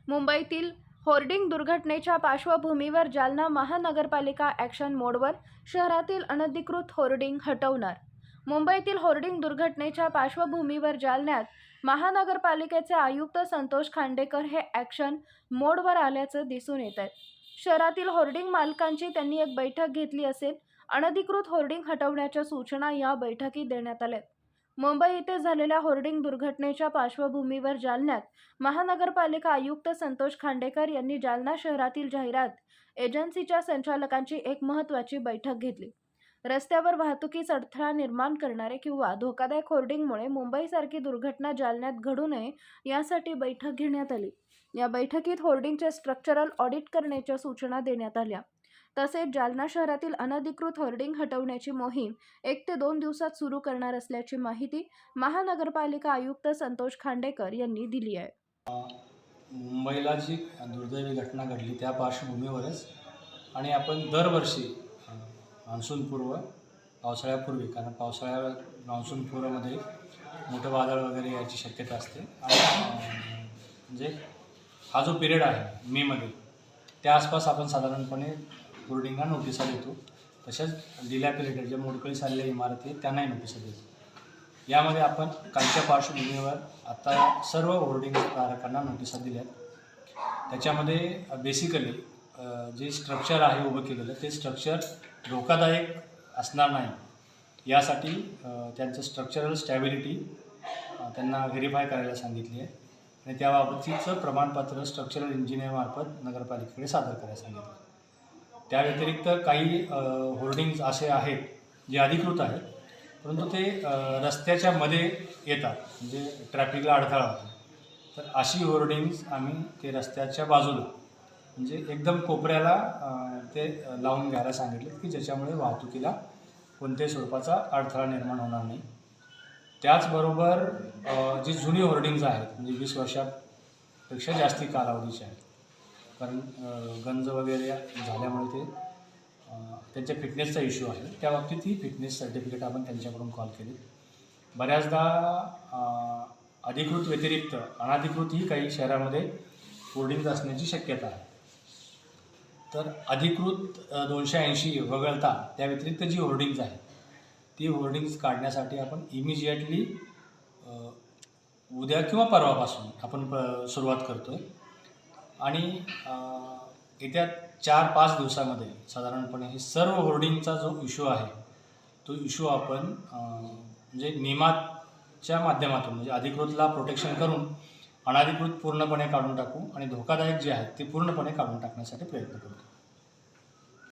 मुंबईतील होर्डिंग दुर्घटनेच्या पार्श्वभूमीवर जालना महानगरपालिका ॲक्शन मोडवर. शहरातील अनधिकृत होर्डिंग हटवणार. मुंबईतील होर्डिंग दुर्घटनेच्या पार्श्वभूमीवर जालन्यात महानगरपालिकेचे आयुक्त संतोष खांडेकर हे ॲक्शन मोडवर आल्याचं दिसून येत आहे. शहरातील होर्डिंग मालकांची त्यांनी एक बैठक घेतली असेल. अनधिकृत होर्डिंग हटवण्याच्या सूचना या बैठकीत देण्यात आल्या. मुंबई येथे झालेल्या होर्डिंग दुर्घटनेच्या पार्श्वभूमीवर जालन्यात महानगरपालिका आयुक्त संतोष खांडेकर यांनी जालना शहरातील जाहिरात एजन्सीच्या संचालकांची एक महत्त्वाची बैठक घेतली. रस्त्यावर वाहतुकीस अडथळा निर्माण करणारे किंवा धोकादायक होर्डिंगमुळे मुंबईसारखी दुर्घटना जालन्यात घडू नये यासाठी बैठक घेण्यात आली. या बैठकीत होर्डिंगचे स्ट्रक्चरल ऑडिट करण्याच्या सूचना देण्यात आल्या. तसेच जालना शहरातील अनधिकृत होर्डिंग हटवण्याची मोहीम 1 ते 2 दिवसात सुरू करणार असल्याची माहिती महानगरपालिका आयुक्त संतोष खांडेकर यांनी दिली आहे. मुंबईला जी दुर्दैवी घटना घडली त्या पार्श्वभूमीवरच आणि आपण दरवर्षी मान्सूनपूर्व पावसाळ्यापूर्वी, कारण मान्सूनपूर्वमध्ये मोठं वादळ वगैरे याची शक्यता असते आणि म्हणजे हा जो पिरियड आहे मेमध्ये त्या आसपास आपण साधारणपणे होर्डिंगला नोटिसा देतो. तसेच डिलॅपिलेटेड जे मोडकळीस आलेल्या इमारती आहेत त्यांनाही नोटिसा देतो. यामध्ये आपण कालच्या पार्श्वभूमीवर आता सर्व होर्डिंग धारकांना नोटिसा दिल्यात. त्याच्यामध्ये बेसिकली जे स्ट्रक्चर आहे उभं केलेलं ते स्ट्रक्चर धोकादायक असणार नाही यासाठी त्यांचं स्ट्रक्चरल स्टॅबिलिटी त्यांना व्हेरीफाय करायला सांगितली आहे आणि त्याबाबतीचं प्रमाणपत्र स्ट्रक्चरल इंजिनिअरमार्फत नगरपालिकेकडे सादर करायला सांगितलं. त्या व्यतिरिक्त काही होर्डिंग्ज असे आहेत जे अधिकृत आहेत परंतु ते रस्त्याच्या मध्ये येतात, म्हणजे ट्रॅफिकला अडथळा होतो. तर अशी होर्डिंग्ज आम्ही ते रस्त्याच्या बाजूला म्हणजे एकदम कोपऱ्याला ते लावून घ्यायला सांगितले की ज्याच्यामुळे वाहतुकीला कोणत्याही स्वरूपाचा अडथळा निर्माण होणार नाही. त्याचबरोबर जी जुनी होर्डिंग्ज आहेत म्हणजे 20 वर्षापेक्षा जास्ती कालावधीचे आहेत, कारण गंज वगैरे झाल्यामुळे ते त्यांच्या फिटनेसचा इश्यू आहे. त्या बाबतीत ही फिटनेस सर्टिफिकेट आपण त्यांच्याकडून कॉल केली. बऱ्याचदा अधिकृत व्यतिरिक्त अनधिकृतही काही शहरामध्ये होर्डिंग्ज असण्याची शक्यता आहे. तर अधिकृत 280 वगळता त्या व्यतिरिक्त जी होर्डिंग्ज आहेत ती होर्डिंग्ज काढण्यासाठी आपण इमिजिएटली उद्या किंवा परवापासून आपण सुरुवात करतो आहे आणि येत्या 4-5 दिवसामध्ये साधारणपणे हे सर्व होर्डिंगचा जो इश्यू आहे तो इश्यू आपण म्हणजे नियमाच्या माध्यमातून म्हणजे अधिकृतला प्रोटेक्शन करून अनधिकृत पूर्णपणे काढून टाकू आणि धोकादायक जे आहेत ते पूर्णपणे काढून टाकण्यासाठी प्रयत्न करतो.